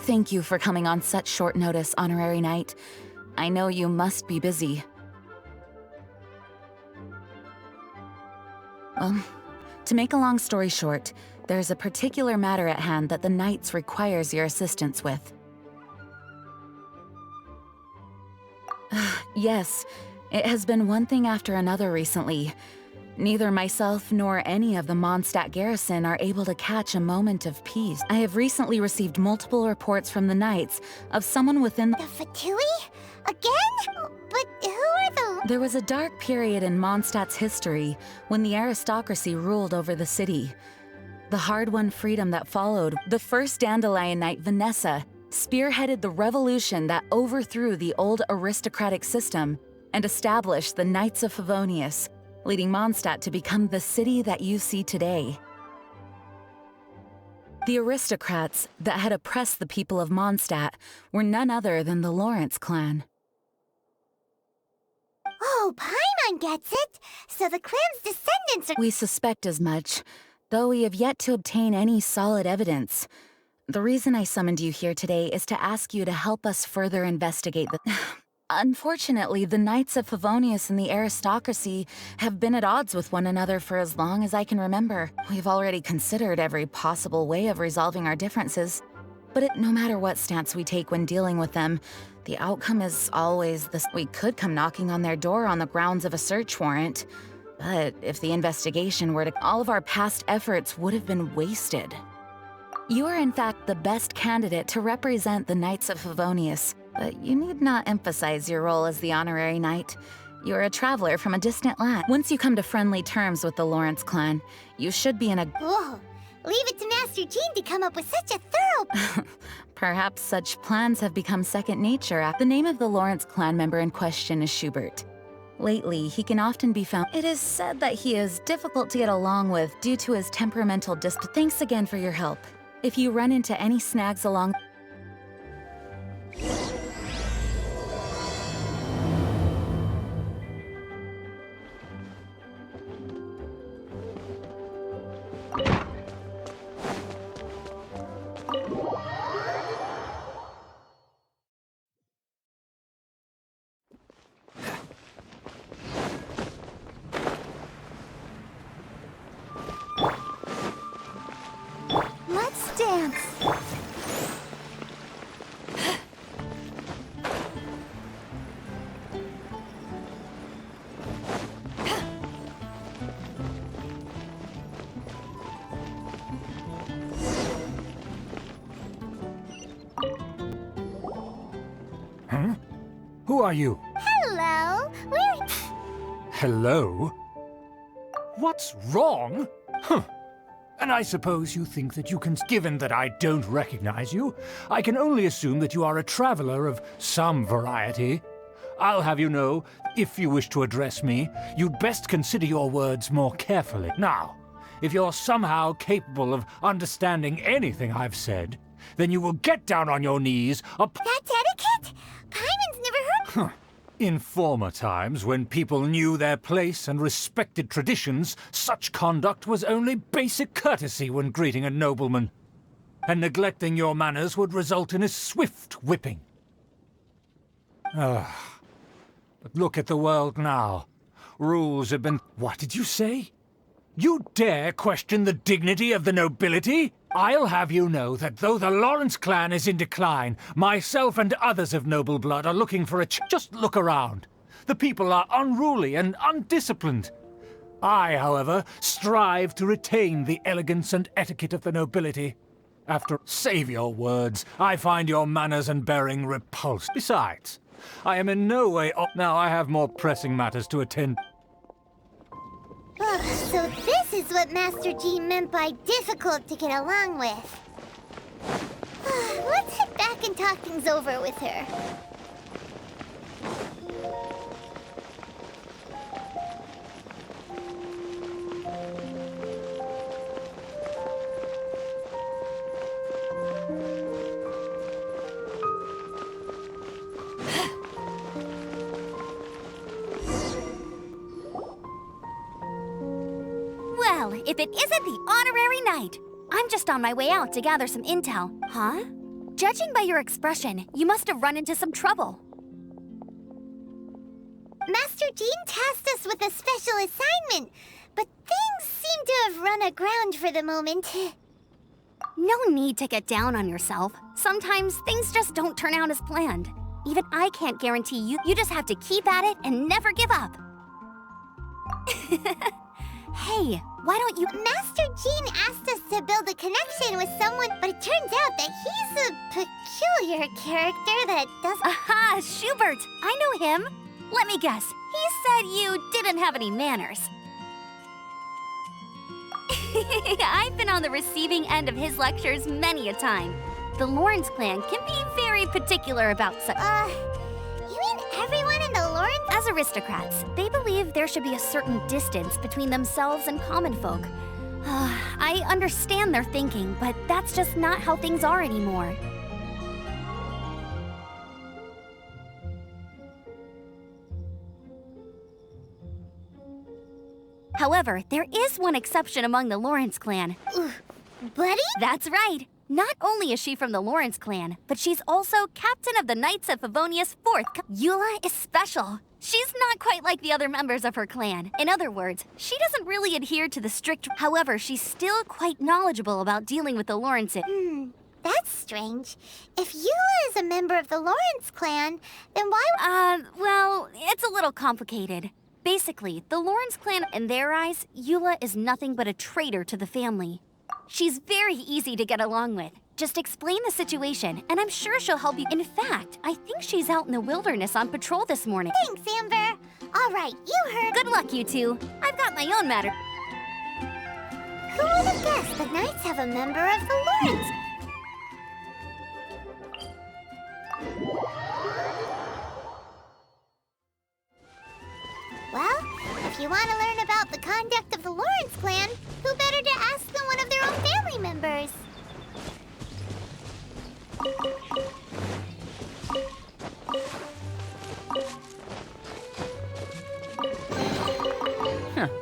Thank you for coming on such short notice, Honorary Knight. I know you must be busy. Well, to make a long story short, there's a particular matter at hand that the Knights requires your assistance with. Yes, it has been one thing after another recently. Neither myself nor any of the Mondstadt garrison are able to catch a moment of peace. I have recently received multiple reports from the Knights of someone within The Fatui? Again? But who are the... There was a dark period in Mondstadt's history when the aristocracy ruled over the city. The hard-won freedom that followed, the first Dandelion Knight, Vanessa, spearheaded the revolution that overthrew the old aristocratic system and established the Knights of Favonius, leading Mondstadt to become the city that you see today. The aristocrats that had oppressed the people of Mondstadt were none other than the Lawrence clan. Oh, Paimon gets it! So the clan's descendants are... We suspect as much, though we have yet to obtain any solid evidence. The reason I summoned you here today is to ask you to help us further investigate the... Unfortunately, the Knights of Favonius and the aristocracy have been at odds with one another for as long as I can remember. We've already considered every possible way of resolving our differences. But no matter what stance we take when dealing with them, the outcome is always this. We could come knocking on their door on the grounds of a search warrant. But if the investigation were to... all of our past efforts would have been wasted. You are in fact the best candidate to represent the Knights of Favonius. But you need not emphasize your role as the honorary knight. You're a traveler from a distant land. Once you come to friendly terms with the Lawrence clan, you should be in a... Whoa! Leave it to Master Jean to come up with such a thorough... Perhaps such plans have become second nature. The name of the Lawrence clan member in question is Schubert. Lately, he can often be found... It is said that he is difficult to get along with due to his temperamental Thanks again for your help. If you run into any snags along... Let's dance! Huh? Who are you? Hello! Hello? What's wrong? Huh. And I suppose you think that you can... Given that I don't recognize you, I can only assume that you are a traveler of some variety. I'll have you know, if you wish to address me, you'd best consider your words more carefully. Now, if you're somehow capable of understanding anything I've said, then you will get down on your knees... That's etiquette? Paimon's never heard... In former times, when people knew their place and respected traditions, such conduct was only basic courtesy when greeting a nobleman. And neglecting your manners would result in a swift whipping. But look at the world now. Rules have been... What did you say? You dare question the dignity of the nobility? I'll have you know that though the Lawrence clan is in decline, myself and others of noble blood are looking for a Just look around. The people are unruly and undisciplined. I, however, strive to retain the elegance and etiquette of the nobility. After... Save your words. I find your manners and bearing repulsed. Besides, I am in no way... Now I have more pressing matters to attend. So this is what Master Jean meant by difficult to get along with. Let's head back and talk things over with her. Well, if it isn't the honorary knight. I'm just on my way out to gather some intel. Huh? Judging by your expression, you must have run into some trouble. Master Jean tasked us with a special assignment, but things seem to have run aground for the moment. No need to get down on yourself. Sometimes things just don't turn out as planned. Even I can't guarantee you. You just have to keep at it and never give up. Hey, why don't you... Master Jean asked us to build a connection with someone, but it turns out that he's a peculiar character that doesn't... Aha, Schubert! I know him. Let me guess. He said you didn't have any manners. I've been on the receiving end of his lectures many a time. The Lawrence clan can be very particular about such... You mean everyone in the Lawrence... As aristocrats, they believe there should be a certain distance between themselves and common folk. I understand their thinking, but that's just not how things are anymore. However, there is one exception among the Lawrence clan. Buddy? That's right. Not only is she from the Lawrence clan, but she's also captain of the Knights of Favonius 4th. Eula is special. She's not quite like the other members of her clan. In other words, she doesn't really adhere to the strict... However, she's still quite knowledgeable about dealing with the Lawrences. That's strange. If Eula is a member of the Lawrence clan, then why... Well, it's a little complicated. Basically, the Lawrence clan, in their eyes, Eula is nothing but a traitor to the family. She's very easy to get along with. Just explain the situation, and I'm sure she'll help you. In fact, I think she's out in the wilderness on patrol this morning. Thanks, Amber. All right, you heard... Good luck, you two. I've got my own matter. Who would have guessed the Knights have a member of the Lawrence? Well, if you want to learn about the conduct of the Lawrence clan, who better to ask than one of their own family members?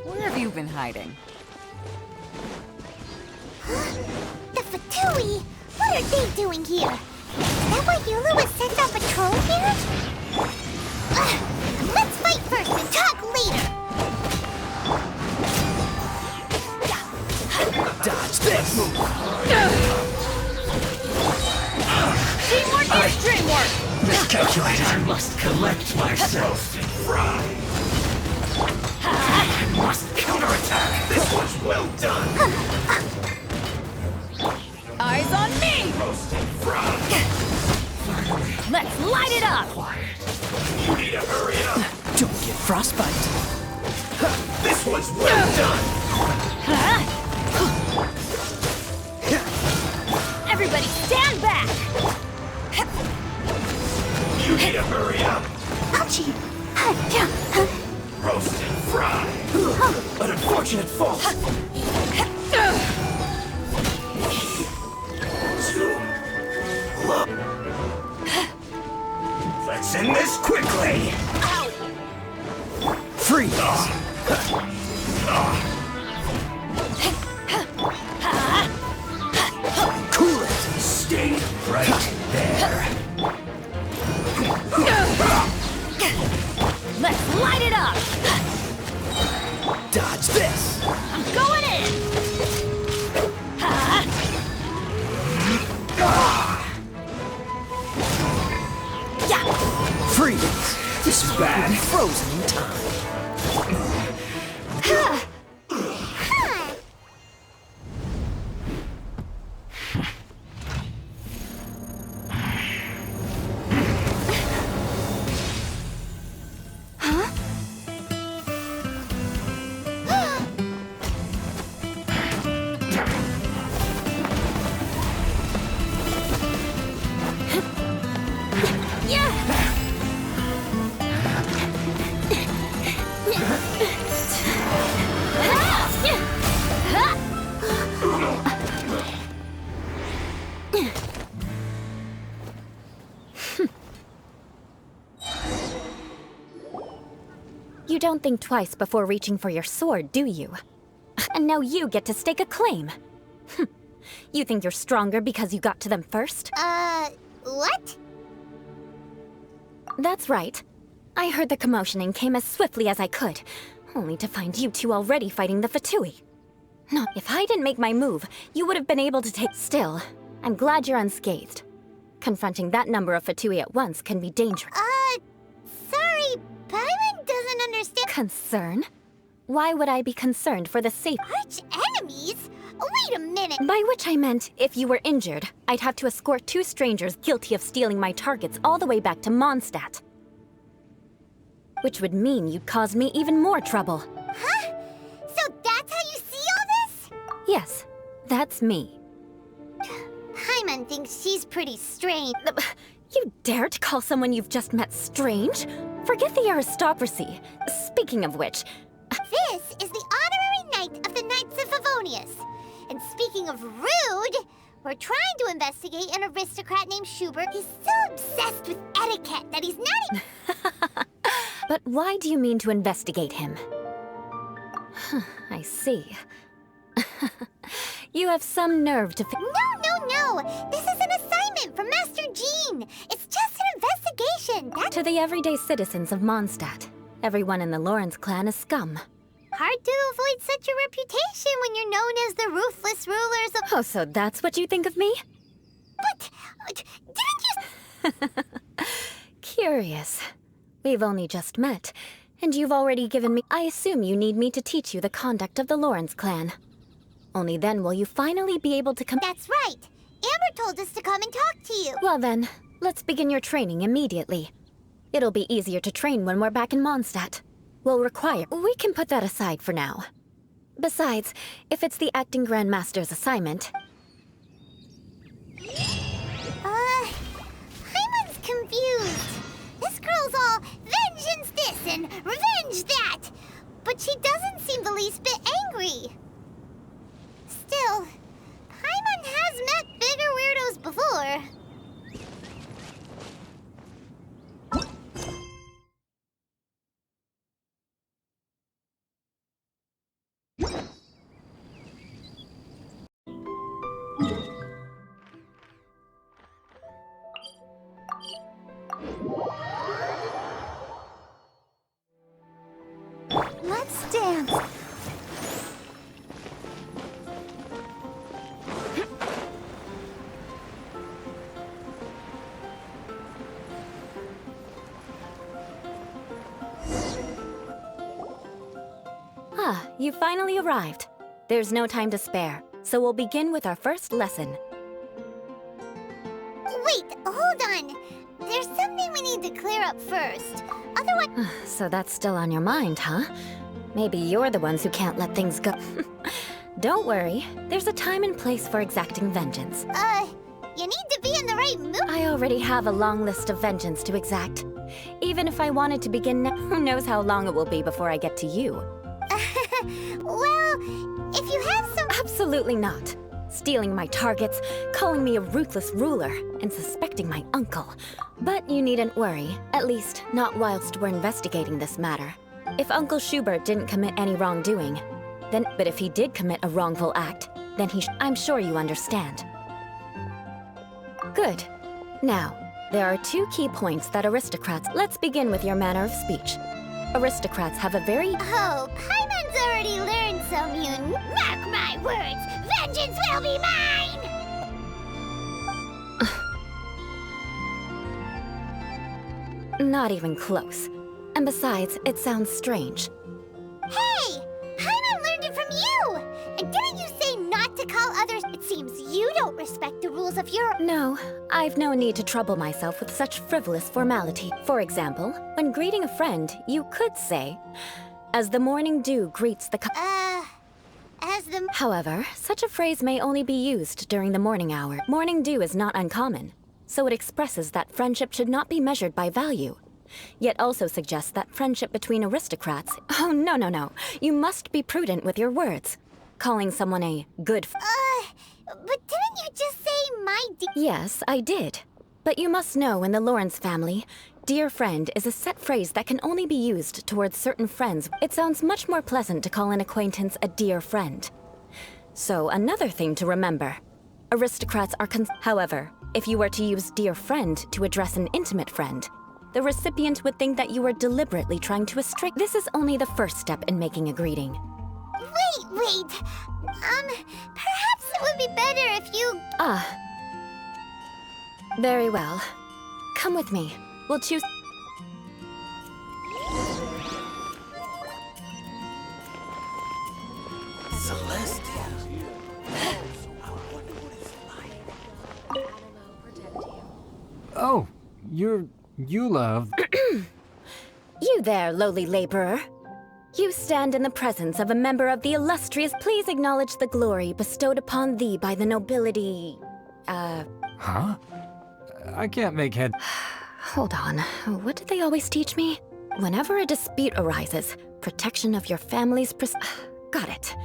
Where have you been hiding? The Fatui! What are they doing here? Is that why Eula was sent on patrol here? Let's fight first and talk later! Dodge this! Teamwork is dreamwork! Miscalculated. I must collect myself and fry. I must counterattack. This was well done. Eyes on me! Roast and fry. Let's light it up! Quiet. You need to hurry up. Don't get frostbite. This was well done. Everybody stand back! You need to hurry up. Ouchie! Roast and fry. An unfortunate fault. Let's end this quickly. Freeze! Cool it. Stay right there. Let's light it up! Dodge this! I'm going in! Freeze! This is bad. Frozen in time. You don't think twice before reaching for your sword, do you? And now you get to stake a claim. You think you're stronger because you got to them first? What? That's right. I heard the commotion and came as swiftly as I could, only to find you two already fighting the Fatui. No, if I didn't make my move, you would have been able to take... Still, I'm glad you're unscathed. Confronting that number of Fatui at once can be dangerous. Sorry, Paimon doesn't understand. Concern? Why would I be concerned for the safe... Arch enemies? Wait a minute. By which I meant, if you were injured, I'd have to escort two strangers guilty of stealing my targets all the way back to Mondstadt. Which would mean you'd cause me even more trouble. Huh? So that's how you see all this? Yes, that's me. Paimon thinks she's pretty strange. You dare to call someone you've just met strange? Forget the aristocracy. Speaking of which... This is the honorary knight of the Knights of Favonius. And speaking of rude, we're trying to investigate an aristocrat named Schubert. He's so obsessed with etiquette that he's not even... But why do you mean to investigate him? I see. You have some nerve to... No! This is an assignment from Master Jean. It's just an investigation. That's To the everyday citizens of Mondstadt, everyone in the Lawrence clan is scum. hard to avoid such a reputation when you're known as the ruthless rulers of... Oh, so that's what you think of me? But... didn't you... Curious. We've only just met, and you've already given me... I assume you need me to teach you the conduct of the Lawrence clan. Only then will you finally be able to come... That's right. Amber told us to come and talk to you. Well then, let's begin your training immediately. It'll be easier to train when we're back in Mondstadt. We'll require... We can put that aside for now. Besides, if it's the acting Grandmaster's assignment... Paimon's confused. This girl's all vengeance this and revenge that. But she doesn't seem the least bit angry. Still, Paimon has met bigger weirdos before. Let's dance. Ah, you finally arrived. There's no time to spare, so we'll begin with our first lesson. Wait, hold on. There's something we need to clear up first. Otherwise... So that's still on your mind, huh? Maybe you're the ones who can't let things go. Don't worry, there's a time and place for exacting vengeance. You need to be in the right mood. I already have a long list of vengeance to exact. Even if I wanted to begin now, who knows how long it will be before I get to you. Well, if you have some... Absolutely not. Stealing my targets, calling me a ruthless ruler, and suspecting my uncle. But you needn't worry, at least not whilst we're investigating this matter. If Uncle Schubert didn't commit any wrongdoing, then... But if he did commit a wrongful act, then I'm sure you understand. Good. Now, there are two key points that aristocrats... Let's begin with your manner of speech. Aristocrats have a very... Oh, Paimon's already learned some, you... Mark my words, vengeance will be mine! Not even close. And besides, it sounds strange. Hey! Paimon learned it from you! And didn't you say not to call others? It seems you don't respect the rules of your... No, I've no need to trouble myself with such frivolous formality. For example, when greeting a friend, you could say, "As the morning dew greets the..." As the... However, such a phrase may only be used during the morning hour. Morning dew is not uncommon, so it expresses that friendship should not be measured by value. Yet also suggests that friendship between aristocrats... Oh, no. You must be prudent with your words. Calling someone a good... But didn't you just say my Yes, I did. But you must know in the Lawrence family, dear friend is a set phrase that can only be used towards certain friends. It sounds much more pleasant to call an acquaintance a dear friend. So, another thing to remember. Aristocrats are However, If you were to use dear friend to address an intimate friend, the recipient would think that you were deliberately trying to restrict. This is only the first step in making a greeting. Wait. Perhaps it would be better if you... Very well. Come with me. We'll choose... Oh, you love... You there, lowly laborer. You stand in the presence of a member of the illustrious. Please acknowledge the glory bestowed upon thee by the nobility... Huh? I can't make head... Hold on. What did they always teach me? Whenever a dispute arises, protection of your family's Got it.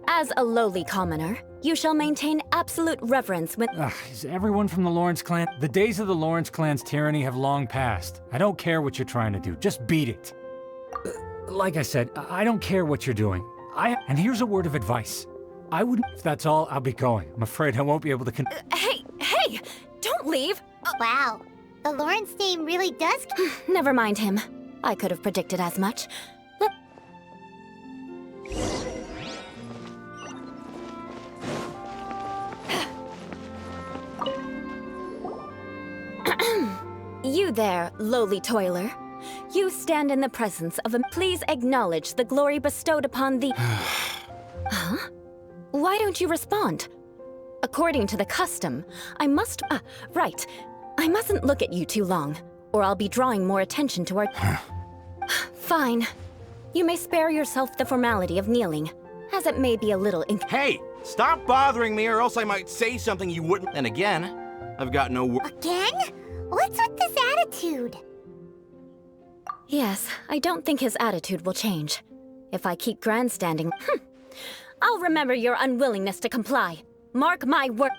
As a lowly commoner, you shall maintain absolute reverence when... Is everyone from the Lawrence clan? The days of the Lawrence clan's tyranny have long passed. I don't care what you're trying to do. Just beat it. Like I said, I don't care what you're doing. And here's a word of advice. I wouldn't... If that's all, I'll be going. I'm afraid I won't be able to Hey! Don't leave! Wow, the Lawrence name really does... Never mind him. I could have predicted as much. You there, lowly toiler. You stand in the presence of a... Please acknowledge the glory bestowed upon thee. Huh? Why don't you respond? According to the custom, I must... right. I mustn't look at you too long, or I'll be drawing more attention to our... Fine. You may spare yourself the formality of kneeling, as it may be a little Hey! Stop bothering me, or else I might say something you wouldn't. And again, I've got no word. Again? What's with this attitude? Yes, I don't think his attitude will change. If I keep grandstanding... I'll remember your unwillingness to comply. Mark my word...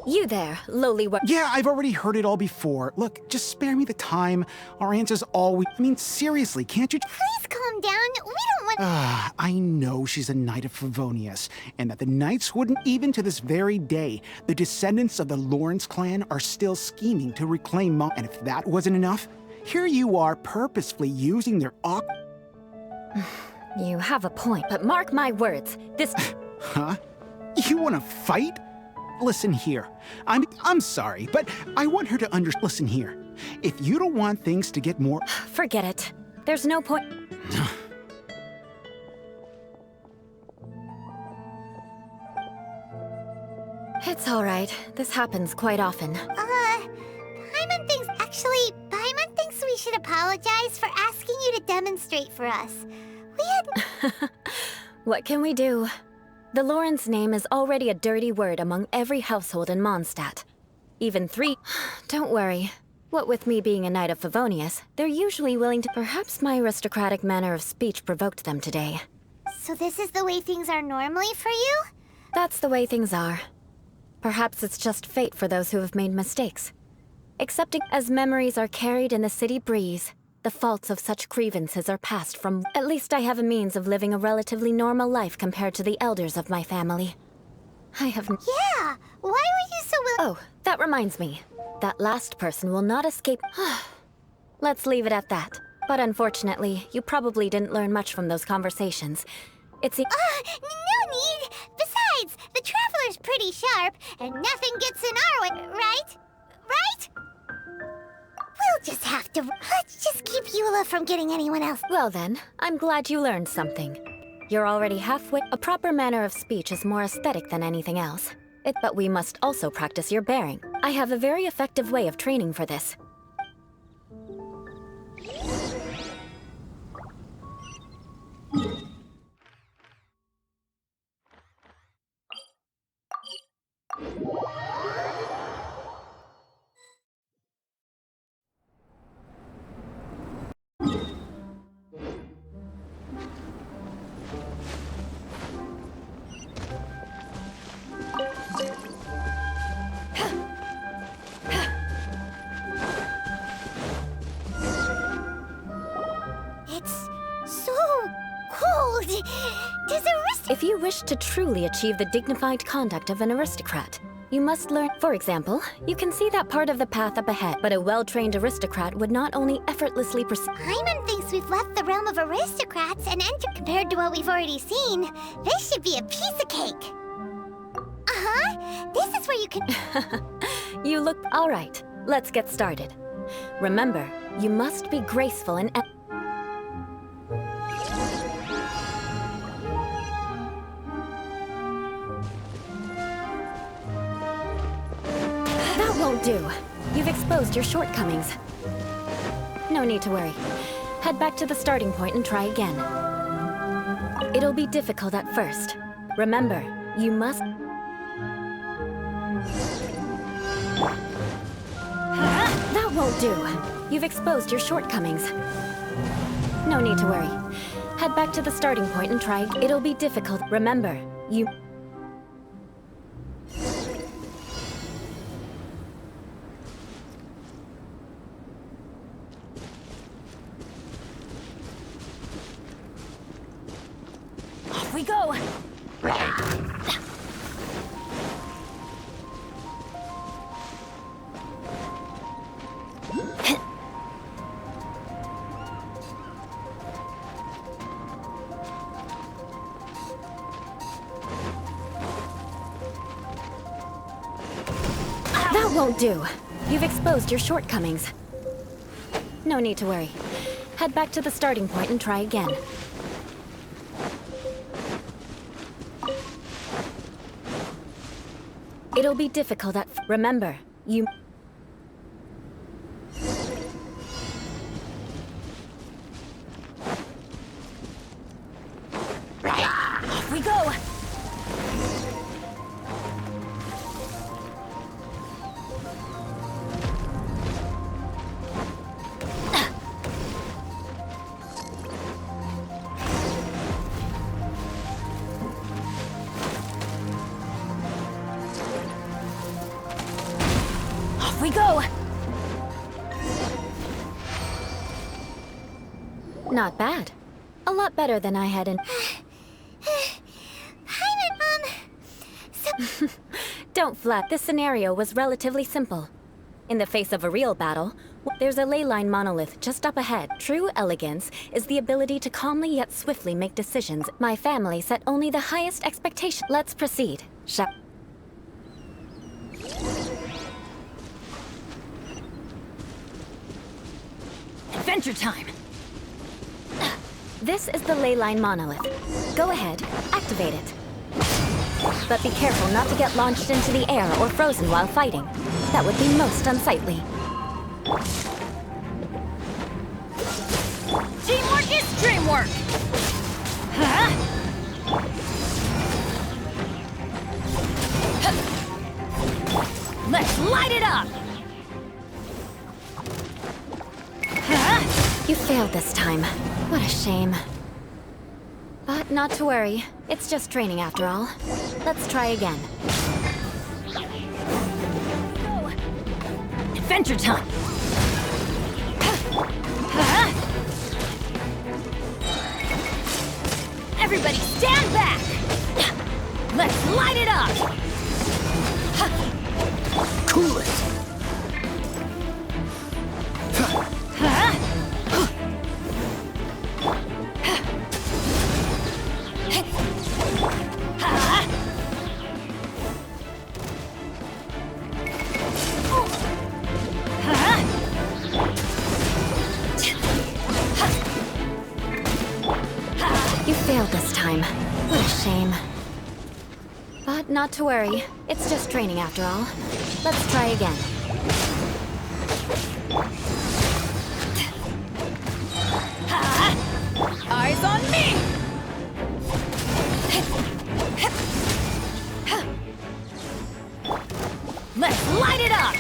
You there, lowly Yeah, I've already heard it all before. Look, just spare me the time. Our answer's all we... I mean, seriously, can't you... Please calm down. We don't want... I know she's a knight of Favonius, and that the knights wouldn't... Even to this very day, the descendants of the Lawrence clan are still scheming to reclaim And if that wasn't enough, here you are purposefully using their... You have a point, but mark my words, this... Huh? You want to fight? Listen here. I'm sorry, but I want her to Listen here. If you don't want things to get more... Forget it. There's no point... It's all right. This happens quite often. Paimon thinks... Actually, Paimon thinks we should apologize for asking you to demonstrate for us. We had... What can we do? The Lawrence name is already a dirty word among every household in Mondstadt. Even 3... Don't worry. What with me being a knight of Favonius, they're usually willing to... Perhaps my aristocratic manner of speech provoked them today. So this is the way things are normally for you? That's the way things are. Perhaps it's just fate for those who have made mistakes. Accepting as memories are carried in the city breeze, the faults of such grievances are passed from... At least I have a means of living a relatively normal life compared to the elders of my family. I have... Yeah! Why were you so Oh, that reminds me. That last person will not escape... Let's leave it at that. But unfortunately, you probably didn't learn much from those conversations. It's... no need! Besides, the Traveler's pretty sharp, and nothing gets in our way, right? Right? We'll just have to... Let's just keep Eula from getting anyone else. Well then, I'm glad you learned something. You're already halfway... A proper manner of speech is more aesthetic than anything else. But we must also practice your bearing. I have a very effective way of training for this. old. Does If you wish to truly achieve the dignified conduct of an aristocrat, you must learn. For example, you can see that part of the path up ahead, but a well-trained aristocrat would not only effortlessly proceed. Paimon thinks we've left the realm of aristocrats and entered. Compared to what we've already seen, this should be a piece of cake. This is where you can. You look all right. Let's get started. Remember, you must be graceful and. That won't do. You've exposed your shortcomings. No need to worry. Head back to the starting point and try again. It'll be difficult at first. Remember, you must. That won't do. You've exposed your shortcomings. No need to worry. Head back to the starting point and try. It'll be difficult. Remember, you. Off we go! That won't do. You've exposed your shortcomings. No need to worry. Head back to the starting point and try again. It'll be difficult at. Remember, you. Off we go! Off we go! Not bad. A lot better than I had in. Don't flat. This scenario was relatively simple. In the face of a real battle, there's a ley line monolith just up ahead. True elegance is the ability to calmly yet swiftly make decisions. My family set only the highest expectation. Let's proceed. Adventure time! This is the ley line monolith. Go ahead, activate it. But be careful not to get launched into the air or frozen while fighting. That would be most unsightly. Teamwork is dreamwork! Huh? Let's light it up! Huh? You failed this time. What a shame. But not to worry. It's just training after all. Let's try again. Adventure time! Everybody stand back! Let's light it up! Cool it! You failed this time. What a shame. But not to worry. It's just training after all. Let's try again. Eyes on me! Let's light it up!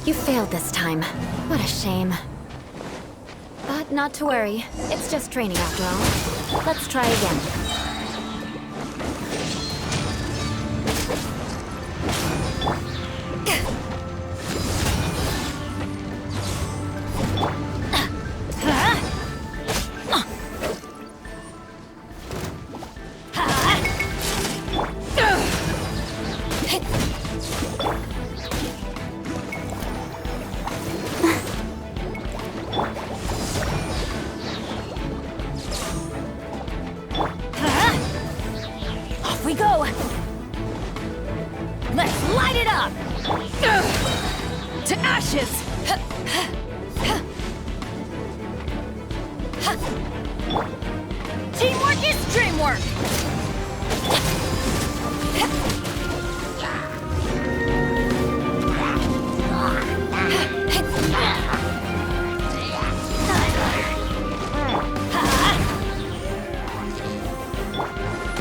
You failed this time. What a shame. But not to worry. It's just training after all. Let's try again. Off we go! Let's light it up! To ashes! Teamwork is dreamwork!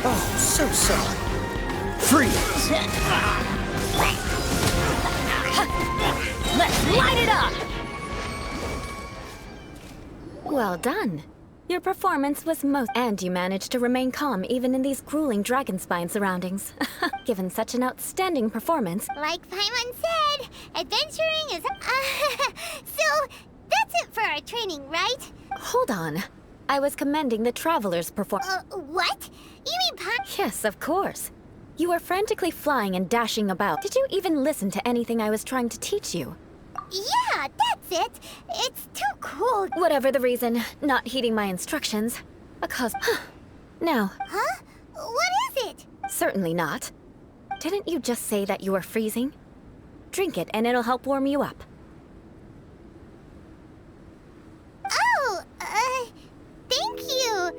Oh, so sorry. Freeze! Let's light it up! Well done. Your performance was most... And you managed to remain calm even in these grueling dragon spine surroundings. Given such an outstanding performance... Like Paimon said, adventuring is... So, that's it for our training, right? Hold on. I was commending the traveler's performance. What? You mean Yes, of course. You were frantically flying and dashing about. Did you even listen to anything I was trying to teach you? Yeah, that's it. It's too cool. Whatever the reason, not heeding my instructions. Now. Huh? What is it? Certainly not. Didn't you just say that you were freezing? Drink it and it'll help warm you up. Oh, thank you.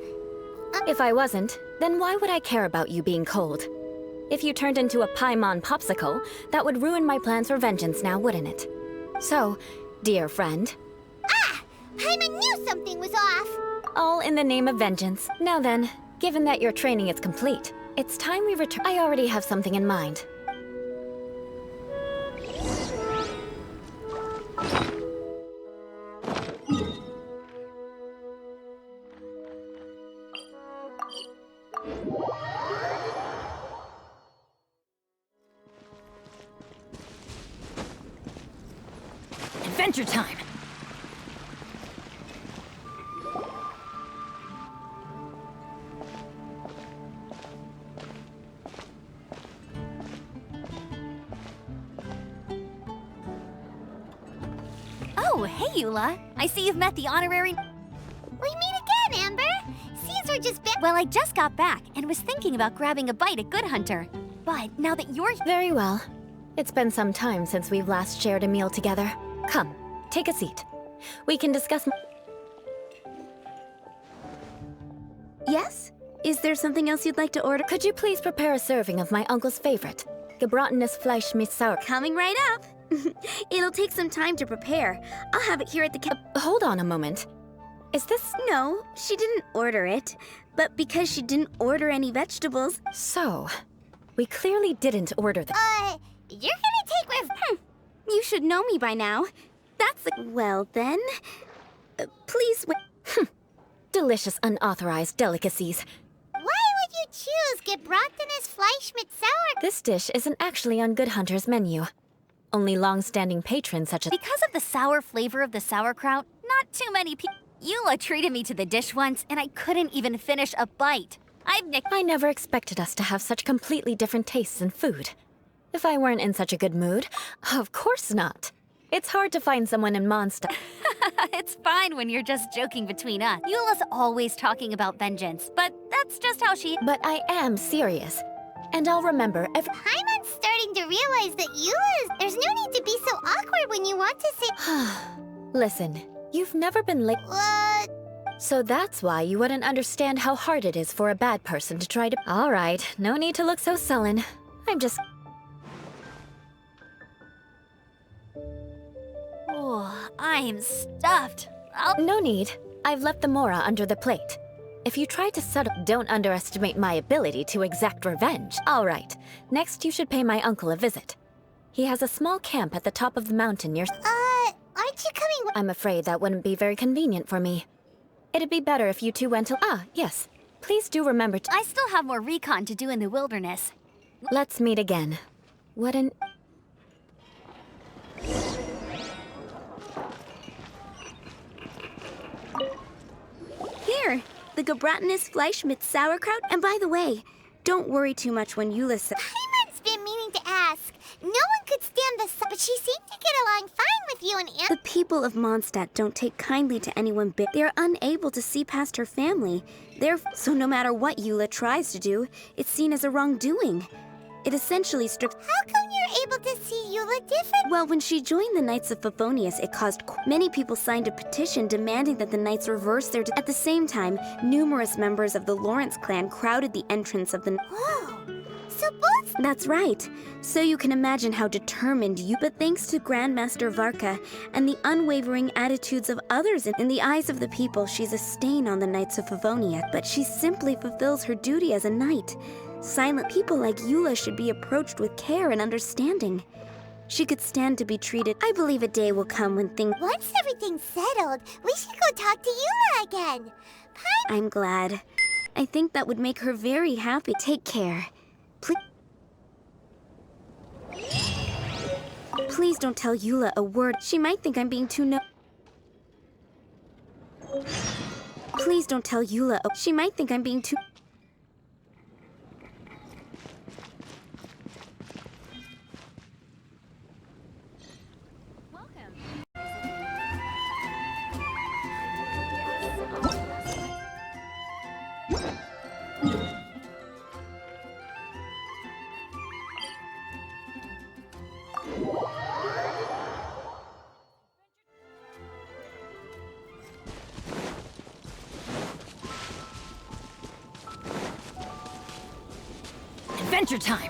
If I wasn't, then why would I care about you being cold? If you turned into a Paimon popsicle, that would ruin my plans for vengeance now, wouldn't it? So, dear friend... Ah! Paimon knew something was off! All in the name of vengeance. Now then, given that your training is complete, it's time we return. I already have something in mind. Adventure time! Oh, hey, Eula. I see you've met the honorary... We meet again, Amber! Caesar just bit... Well, I just got back and was thinking about grabbing a bite at Good Hunter. But now that you're... Very well. It's been some time since we've last shared a meal together. Come, take a seat. We can discuss... Yes? Is there something else you'd like to order? Could you please prepare a serving of my uncle's favorite, gebratenes Fleisch mit Sauer... Coming right up. It'll take some time to prepare. I'll have it here at the hold on a moment. Is this... No, she didn't order it. But because she didn't order any vegetables... So, we clearly didn't order the... You're gonna take with... You should know me by now. That's the... Well, then... please wait... Delicious unauthorized delicacies. Why would you choose gebratenes Fleisch mit Sauer... This dish isn't actually on Good Hunter's menu. Only long-standing patrons such as... Because of the sour flavor of the sauerkraut, not too many people... Eula treated me to the dish once, and I couldn't even finish a bite. I never expected us to have such completely different tastes in food. If I weren't in such a good mood, of course not. It's hard to find someone in Mondstadt. It's fine when you're just joking between us. Eula's always talking about vengeance, but that's just how she... But I am serious. And I'll remember every... Paimon's starting to realize that there's no need to be so awkward when you want to say... Listen, you've never been late... What? So that's why you wouldn't understand how hard it is for a bad person to try to... All right, no need to look so sullen. I'm just... Oh, I'm stuffed. No need. I've left the mora under the plate. If you try to settle... Don't underestimate my ability to exact revenge. All right. Next, you should pay my uncle a visit. He has a small camp at the top of the mountain near... aren't you coming... I'm afraid that wouldn't be very convenient for me. It'd be better if you two went to... Ah, yes. Please do remember to... I still have more recon to do in the wilderness. Let's meet again. What an... Here, the gebratenes Fleisch mit Sauerkraut. And by the way, don't worry too much when Eula says... Paimon's been meaning to ask. and The people of Mondstadt don't take kindly to anyone big. They're unable to see past her family. So no matter what Eula tries to do, it's seen as a wrongdoing. It essentially strips. How come you're able to see Eula different? Well, when she joined the Knights of Favonius, it caused many people signed a petition demanding that the Knights reverse their. At the same time, numerous members of the Lawrence clan crowded the entrance of the. Whoa! So both. That's right. So you can imagine how determined you. But thanks to Grandmaster Varka and the unwavering attitudes of others in the eyes of the people, she's a stain on the Knights of Favonia. But she simply fulfills her duty as a knight. Silent people like Eula should be approached with care and understanding. She could stand to be treated. I believe a day will come when things. Once everything's settled, we should go talk to Eula again. I'm glad. I think that would make her very happy. Take care. Please don't tell Eula a word. She might think I'm being too Please don't tell Eula. She might think I'm being too. Adventure time!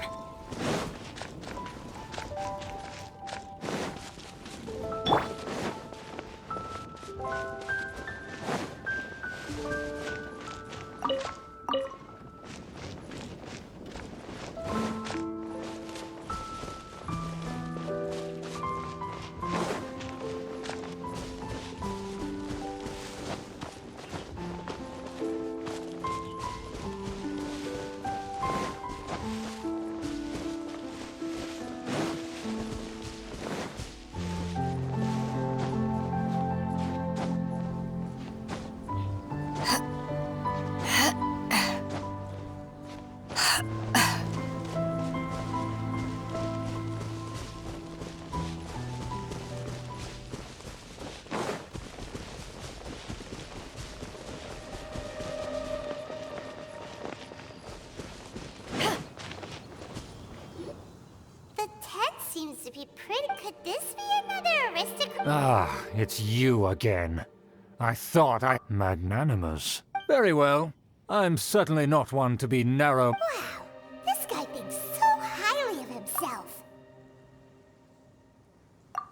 Seems to be pretty. Could this be another aristocrat? Ah, it's you again. I thought I... Magnanimous. Very well. I'm certainly not one to be narrow. Wow, this guy thinks so highly of himself.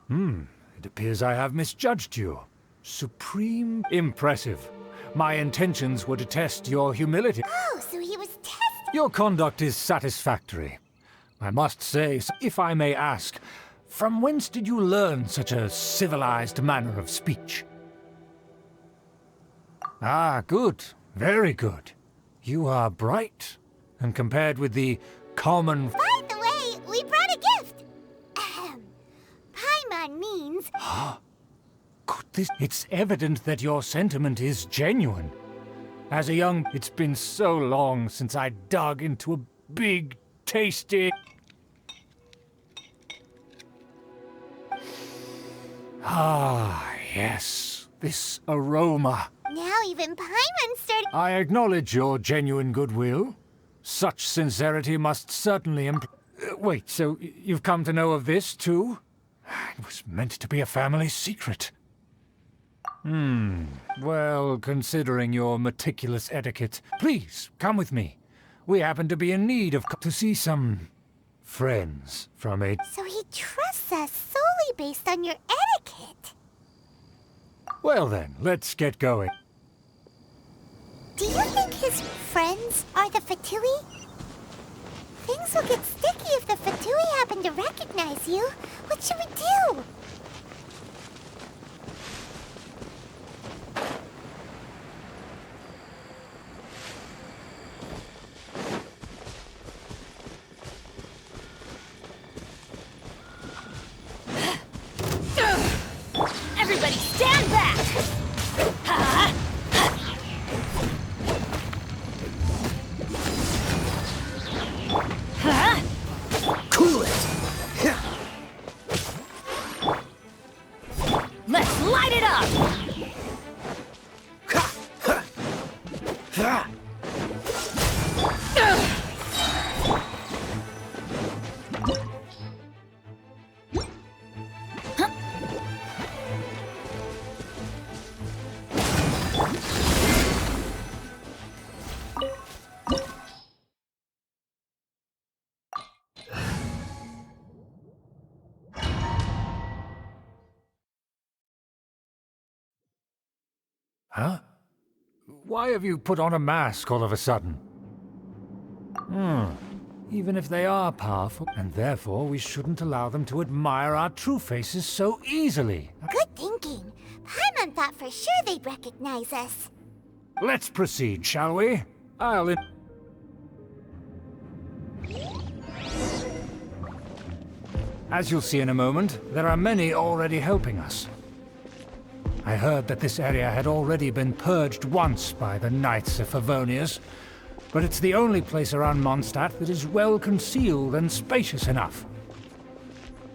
It appears I have misjudged you. Supreme impressive. My intentions were to test your humility. Oh, so he was testing. Your conduct is satisfactory. I must say, if I may ask, from whence did you learn such a civilized manner of speech? Ah, good. Very good. You are bright, and compared with the common... By the way, we brought a gift. Paimon means... Could this... It's evident that your sentiment is genuine. As a young... It's been so long since I dug into a big, tasty... Ah, yes. This aroma. Now even Paimon's starting... I acknowledge your genuine goodwill. Such sincerity must certainly wait, so you've come to know of this, too? It was meant to be a family secret. Well, considering your meticulous etiquette, please, come with me. We happen to be in need of... to see some... friends from a... So he trusts us solely based on your etiquette. Well then, let's get going. Do you think his friends are the Fatui? Things will get sticky if the Fatui happen to recognize you. What should we do? Everybody stand back! Cool it! Huh? Why have you put on a mask all of a sudden? Even if they are powerful, and therefore we shouldn't allow them to admire our true faces so easily. Good thinking. Paimon thought for sure they'd recognize us. Let's proceed, shall we? As you'll see in a moment, there are many already helping us. I heard that this area had already been purged once by the Knights of Favonius, but it's the only place around Mondstadt that is well concealed and spacious enough.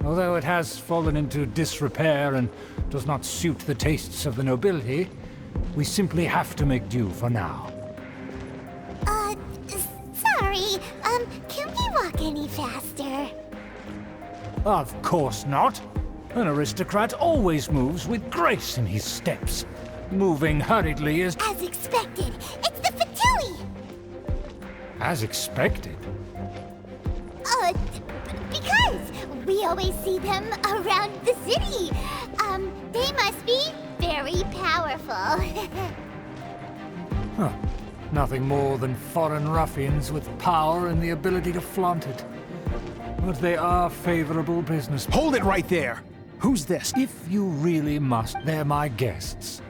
Although it has fallen into disrepair and does not suit the tastes of the nobility, we simply have to make do for now. Sorry, can we walk any faster? Of course not. An aristocrat always moves with grace in his steps. Moving hurriedly is... As expected, it's the Fatui! As expected? Because we always see them around the city. They must be very powerful. Huh. Nothing more than foreign ruffians with power and the ability to flaunt it. But they are favorable business. Hold it right there! Who's this? If you really must, they're my guests.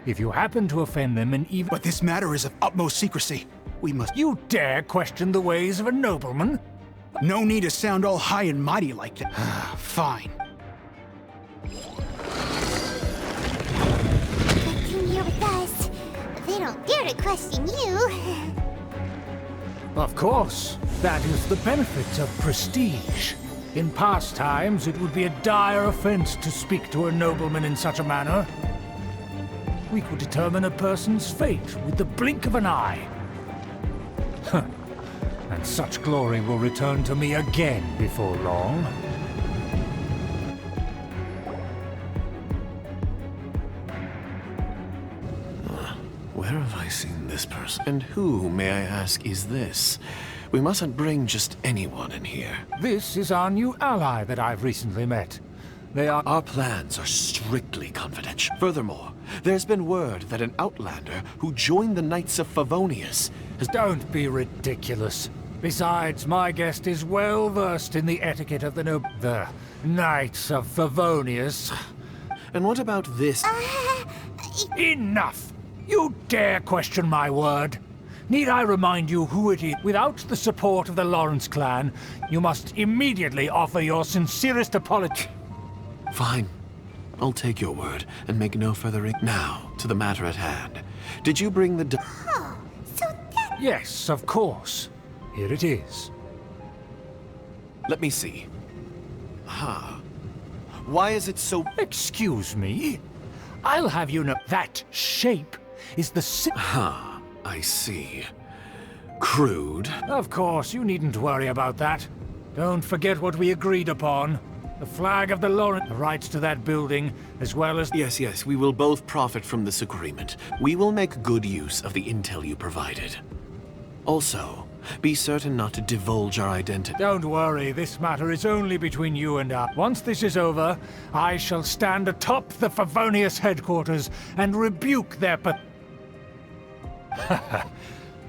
If you happen to offend them in even... But this matter is of utmost secrecy. We must... You dare question the ways of a nobleman? No need to sound all high and mighty like that. Fine. Come here with us. They don't dare to question you. Of course. That is the benefit of prestige. In past times, it would be a dire offense to speak to a nobleman in such a manner. We could determine a person's fate with the blink of an eye. And such glory will return to me again before long. Where have I seen this person? And who, may I ask, is this? We mustn't bring just anyone in here. This is our new ally that I've recently met. They are... Our plans are strictly confidential. Furthermore, there's been word that an outlander who joined the Knights of Favonius has... Don't be ridiculous. Besides, my guest is well versed in the etiquette of the Knights of Favonius. And what about this? Enough! You dare question my word? Need I remind you who it is? Without the support of the Lawrence clan, you must immediately offer your sincerest apology. Fine. I'll take your word and make no further... Now, to the matter at hand. Did you bring the... Oh, so that... Yes, of course. Here it is. Let me see. Why is it so... Excuse me? I'll have you know that shape is the... I see. Crude. Of course, you needn't worry about that. Don't forget what we agreed upon. The flag of the Lawrence, the rights to that building, as well as... Yes, we will both profit from this agreement. We will make good use of the intel you provided. Also, be certain not to divulge our identity. Don't worry, this matter is only between you and I. Once this is over, I shall stand atop the Favonius headquarters and rebuke their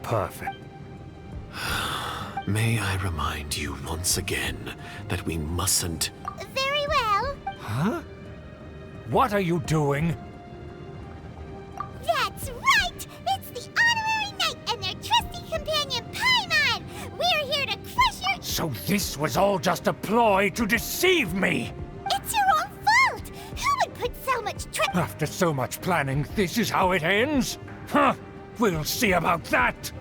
Perfect. May I remind you once again that we mustn't... Very well. Huh? What are you doing? That's right! It's the honorary knight and their trusty companion, Paimon! We're here to crush your... So this was all just a ploy to deceive me! It's your own fault! Who would put so much After so much planning, this is how it ends? Huh! We'll see about that!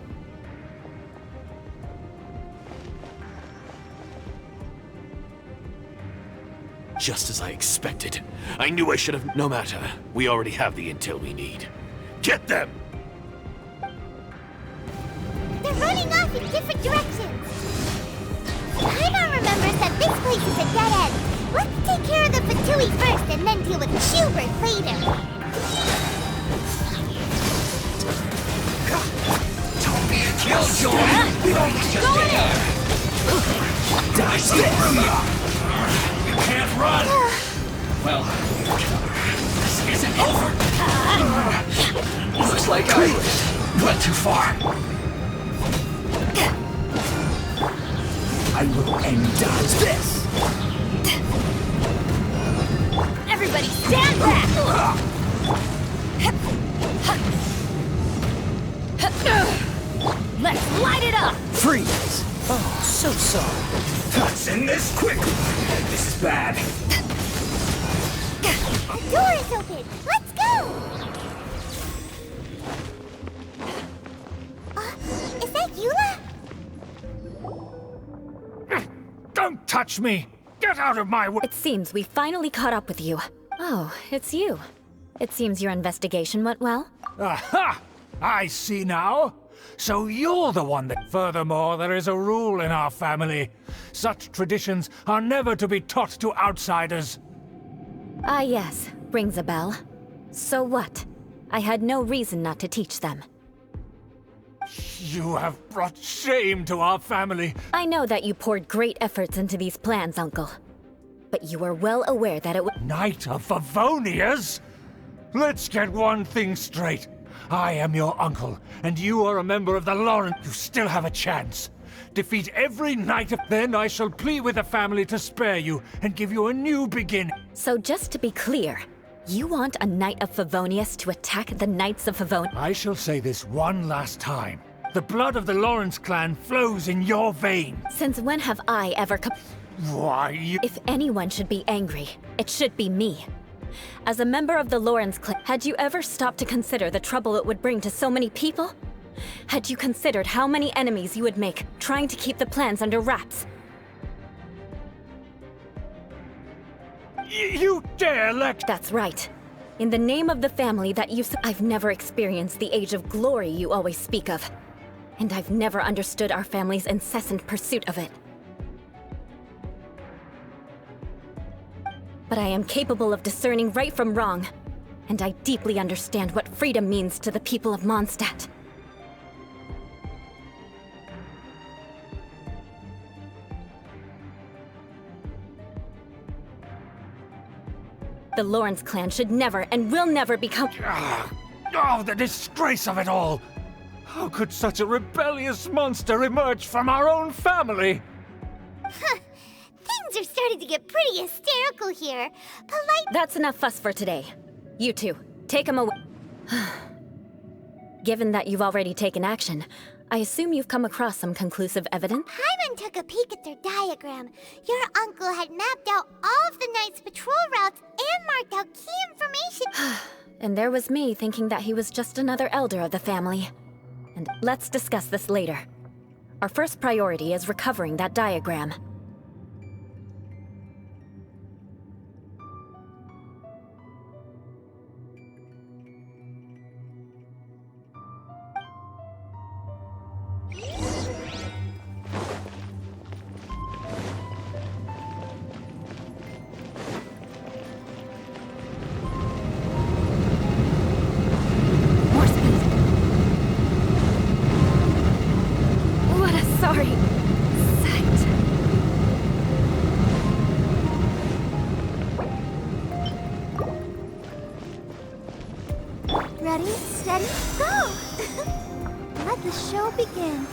Just as I expected. I knew I should have... No matter. We already have the intel we need. Get them! They're running off in different directions. Paimon remembers that this place is a dead end. Let's take care of the Fatui first and then deal with Schubert later. You can't run! Well, this isn't over! too far. I will end dodge this. Everybody stand back! Let's light it up! Freeze! Oh, so sorry. Let's end this quickly. This is bad. The door is open. Let's go! Is that Eula? Don't touch me! Get out of my way! It seems we finally caught up with you. Oh, it's you. It seems your investigation went well. Aha! I see now. So you're the one that... Furthermore, there is a rule in our family. Such traditions are never to be taught to outsiders. Ah, yes. Rings a bell. So what? I had no reason not to teach them. You have brought shame to our family. I know that you poured great efforts into these plans, Uncle. But you were well aware that it would... Knight of Favonias? Let's get one thing straight. I am your uncle, and you are a member of the Lawrence. You still have a chance. Defeat every knight of... Then I shall plead with the family to spare you and give you a new beginning. So just to be clear, you want a Knight of Favonius to attack the Knights of Favonius? I shall say this one last time. The blood of the Lawrence clan flows in your veins. Since when have I ever Why, you... If anyone should be angry, it should be me. As a member of the Lawrence clan, had you ever stopped to consider the trouble it would bring to so many people? Had you considered how many enemies you would make trying to keep the plans under wraps? You dare let... That's right. In the name of the family that I've never experienced the age of glory you always speak of. And I've never understood our family's incessant pursuit of it. But I am capable of discerning right from wrong. And I deeply understand what freedom means to the people of Mondstadt. The Lawrence clan should never and will never become... Oh, the disgrace of it all! How could such a rebellious monster emerge from our own family? Things are starting to get pretty hysterical here. Polite... That's enough fuss for today. You two, take him away. Given that you've already taken action, I assume you've come across some conclusive evidence? Hyman took a peek at their diagram. Your uncle had mapped out all of the Knight's patrol routes and marked out key information. And there was me thinking that he was just another elder of the family. And let's discuss this later. Our first priority is recovering that diagram. Ready, steady, go! Let the show begin.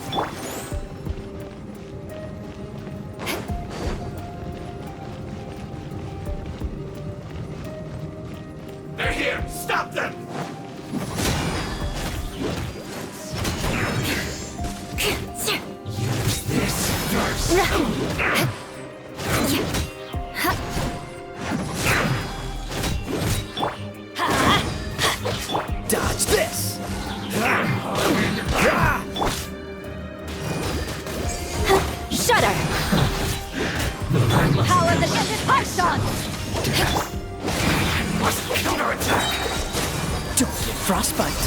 They're here! Stop them! Use this first. Dodge this! Shudder! Power the Desert Heartstone! Must counterattack! Don't get frostbite!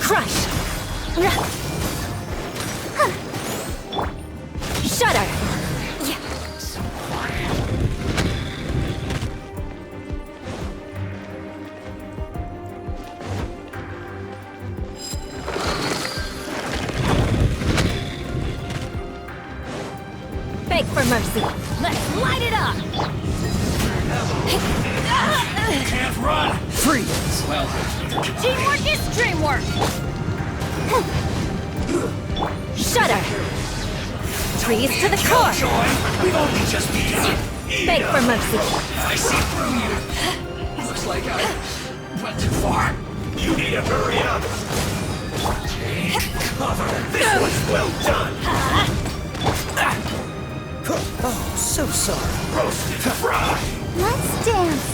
Crush! Shudder! Beg for mercy. Let's light it up! Can't run! Freeze! Well, Teamwork is dreamwork! Shudder! Freeze to the core! joy, we've only just begun. Beg for mercy! I see through you. Looks like I went too far. You need to hurry up. Take cover. This was well done. Oh, so sorry. Roasted fry. Let's dance.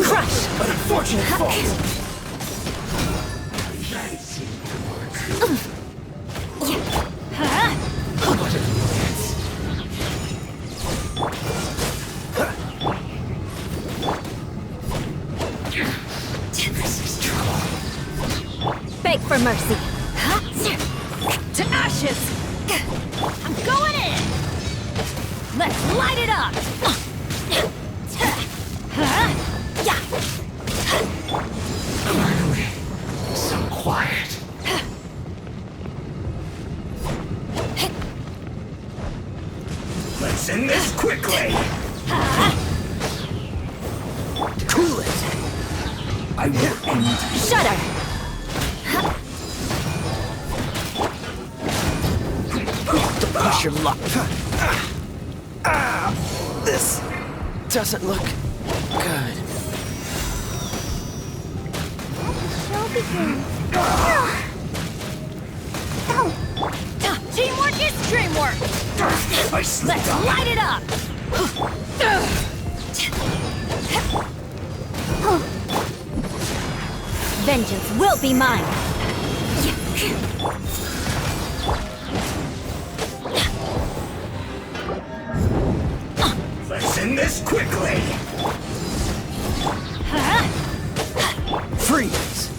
Crush! An unfortunate fault. Beg for mercy! To ashes! I'm going in! Let's light it up! Finally, so quiet. Let's end this quickly. Cool it! I will end. Shudder! To push your luck. This doesn't look good. Show begins. Teamwork is dreamwork! I slipped Let's up. light it up! Vengeance will be mine! Let's end this quickly. Freeze!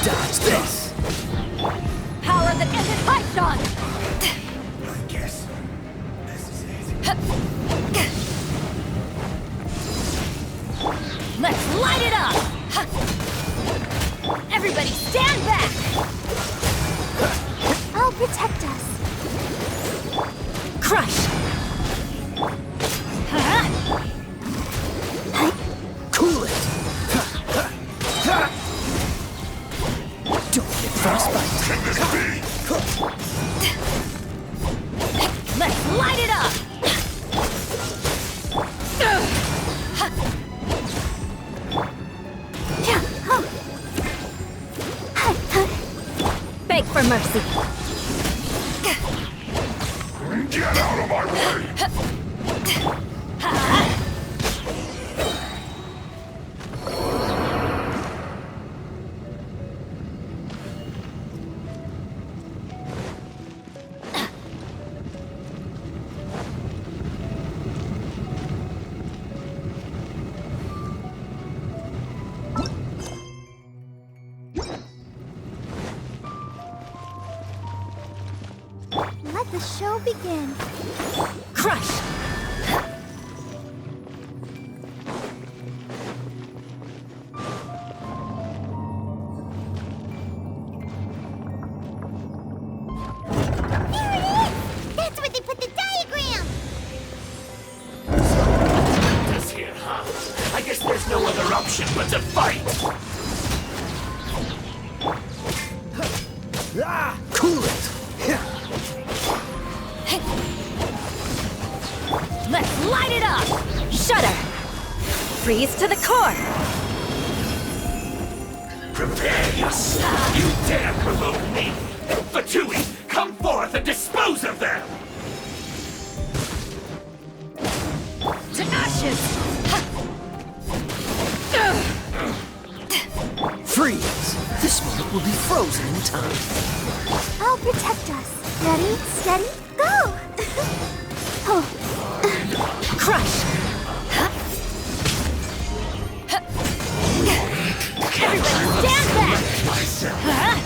Dodge this! Power that isn't hyped on! I guess this is it. Let's light it up! Everybody stand back! I'll protect us. Crush! Cool it! Don't get frostbite! Can this be? Let's light it up! Beg for mercy! Get out of my way! Let the show begin. Crush! There it is! That's where they put the diagram! This here, huh? I guess there's no other option but to fight. Cool it! Let's light it up! Shudder! Freeze to the core! Prepare yourself. You dare provoke me. Fatui, come forth and dispose of them. To ashes! Freeze! This bullet will be frozen in time. I'll protect us. Ready, steady, go! Crush! Everybody stand back!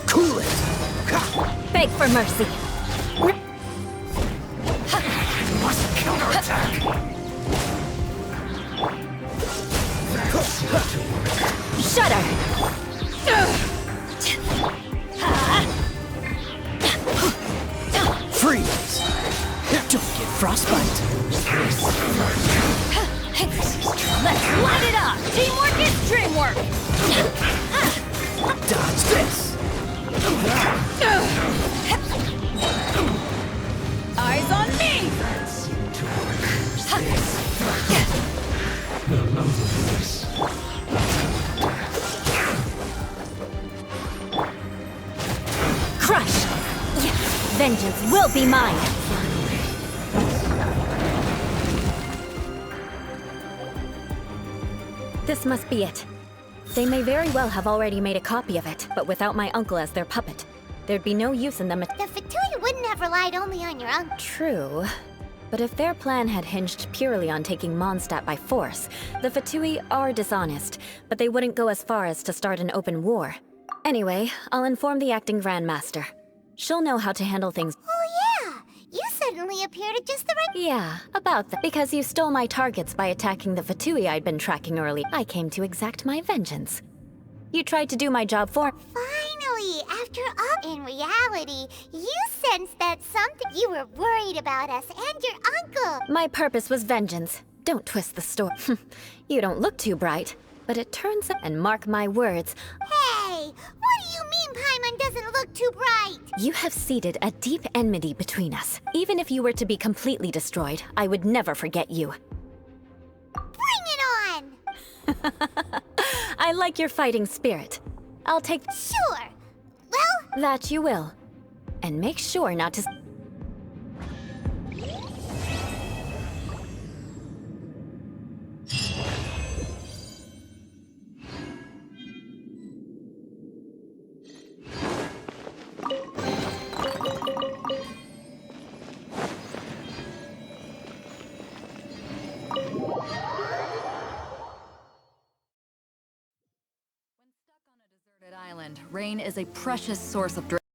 Cool it! Beg for mercy! Must counterattack. Shudder! will be mine! This must be it. They may very well have already made a copy of it, but without my uncle as their puppet, there'd be no use in them. The Fatui wouldn't have relied only on your uncle. True. But if their plan had hinged purely on taking Mondstadt by force, the Fatui are dishonest, but they wouldn't go as far as to start an open war. Anyway, I'll inform the acting Grandmaster. She'll know how to handle things. Oh yeah! You suddenly appeared at just the right... Yeah, about that. Because you stole my targets by attacking the Fatui I'd been tracking early, I came to exact my vengeance. You tried to do my job for... Finally, after all, in reality, you sensed that something... You were worried about us and your uncle. My purpose was vengeance. Don't twist the story. You don't look too bright, but it turns out... And mark my words... Hey, what do you mean Paimon doesn't look too bright? You have seeded a deep enmity between us. Even if you were to be completely destroyed, I would never forget you. Bring it on! I like your fighting spirit. I'll take... Sure. Well... That you will. And make sure not to... Island, rain is a precious source of